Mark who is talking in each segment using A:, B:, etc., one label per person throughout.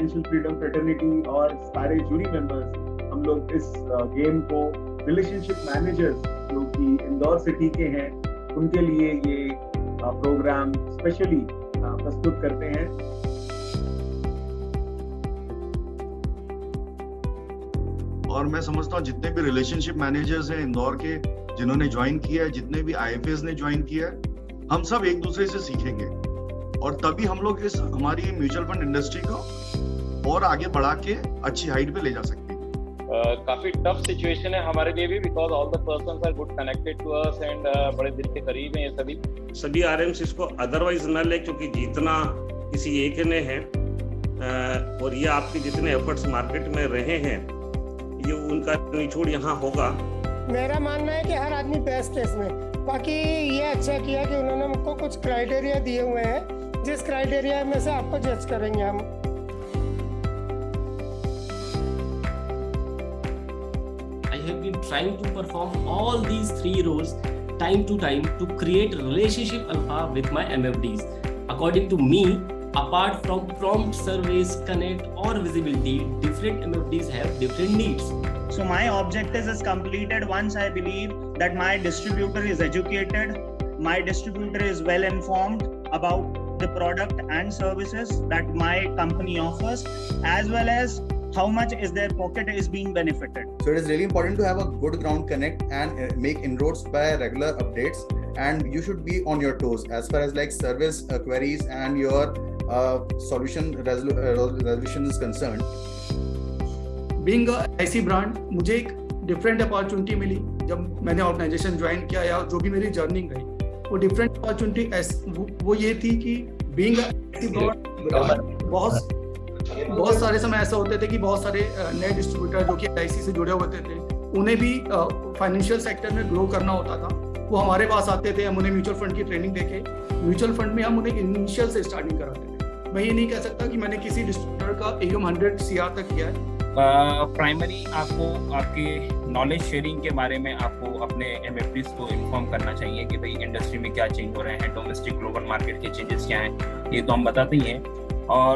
A: Financial freedom fraternity और सारे jury members हम लोग इस गेम को रिलेशनशिप मैनेजर्स जो कि इंदौर सिटी के हैं उनके लिए ये प्रोग्राम स्पेशली प्रस्तुत करते हैं।
B: और मैं समझता हूँ जितने भी रिलेशनशिप मैनेजर्स हैं इंदौर के जिन्होंने ज्वाइन किया है, जितने भी IFAs ने ज्वाइन किया है, हम सब एक दूसरे से सीखेंगे और तभी हम लोग इस हमारी म्यूचुअल फंड इंडस्ट्री को और आगे बढ़ा के अच्छी हाइट पे ले जा सकते हैं।
C: काफी टफ सिचुएशन है हमारे लिए भी, because all the persons are good connected to us and बड़े दिल के करीब हैं ये सभी
D: RMs इसको अदरवाइज न ले, क्योंकि जीतना किसी एक ने है और ये आपके जितने एफर्ट्स मार्केट में रहे हैं ये उनका निचोड़ यहाँ होगा।
E: मेरा मानना है कि हर आदमी बेस्ट है इसमें। बाकी ये अच्छा किया कि उन्होंने मुझको कुछ क्राइटेरिया दिए हुए हैं, जिस क्राइटेरिया में से आपको जज करेंगे हम।
F: I have been trying to perform all these 3 roles time to time to create relationship alpha with my MFDs. According to me, apart from prompt surveys, connect or visibility, different MFDs have different needs.
G: So my objective is completed once I believe that my distributor is educated, my distributor is well informed about the product and services that my company offers, as well as how much is their pocket is being benefited.
H: So it is really important to have a good ground connect and make inroads by regular updates, and you should be on your toes as far as like service queries and your solution resolution is concerned.
I: Being a IC brand, मुझे एक different opportunity मिली जब मैंने organisation join किया या जो भी मेरी journey गई, वो डिफरेंट अपॉर्चुनिटी वो ये थी कि बीइंग अ IC ब्रांड बहुत सारे समय ऐसा होते थे कि बहुत सारे नए डिस्ट्रीब्यूटर जो कि LIC से जुड़े हुए थे उन्हें भी फाइनेंशियल सेक्टर में ग्रो करना होता था। वो हमारे पास आते थे, हम उन्हें म्यूचुअल फंड की ट्रेनिंग देके म्यूचुअल फंड में हम उन्हें इनिशियल से स्टार्टिंग कराते थे। मैं ये नहीं कह सकता कि मैंने किसी डिस्ट्रीब्यूटर का AUM 100 CR तक किया है।
J: प्राइमरी आपको आपके नॉलेज शेयरिंग के बारे में आपको अपने MFDs को इन्फॉर्म करना चाहिए कि भाई इंडस्ट्री में क्या चेंज हो रहे हैं, डोमेस्टिक ग्लोबल मार्केट के चेंजेस क्या हैं, ये तो हम बताते ही हैं। और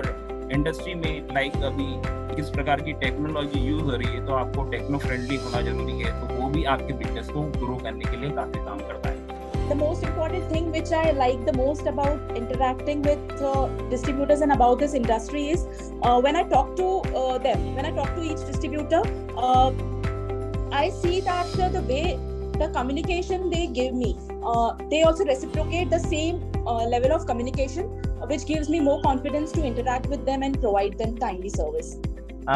J: इंडस्ट्री में लाइक अभी किस प्रकार की टेक्नोलॉजी यूज हो रही है, तो आपको टेक्नो फ्रेंडली होना जरूरी है, तो वो भी आपके बिजनेस को ग्रो करने के लिए काफी काम करता है।
K: The most important thing which I like the most about interacting with distributors and about this industry is when I talk to them, when I talk to each distributor, I see that the way the communication they give me, they also reciprocate the same level of communication, which gives me more confidence to interact with them and provide them timely service.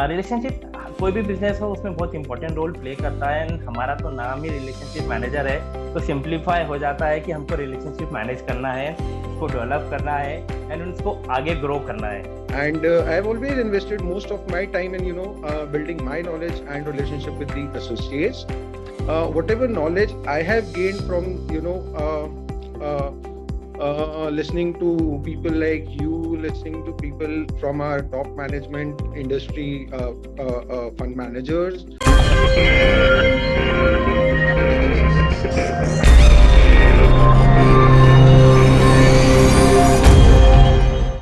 L: Relationship कोई भी business हो उसमें बहुत important role play करता है, and हमारा तो नाम ही रिलेशनशिप मैनेजर है, तो सिंप्लीफाई हो जाता है कि हमको रिलेशनशिप मैनेज करना है, उसको डेवलप करना है एंड उसको आगे ग्रो करना है।
M: And I have always invested most of my time in building my knowledge and relationship with the associates. Whatever knowledge I have gained from listening to people like you, listening to people from our top management industry fund managers.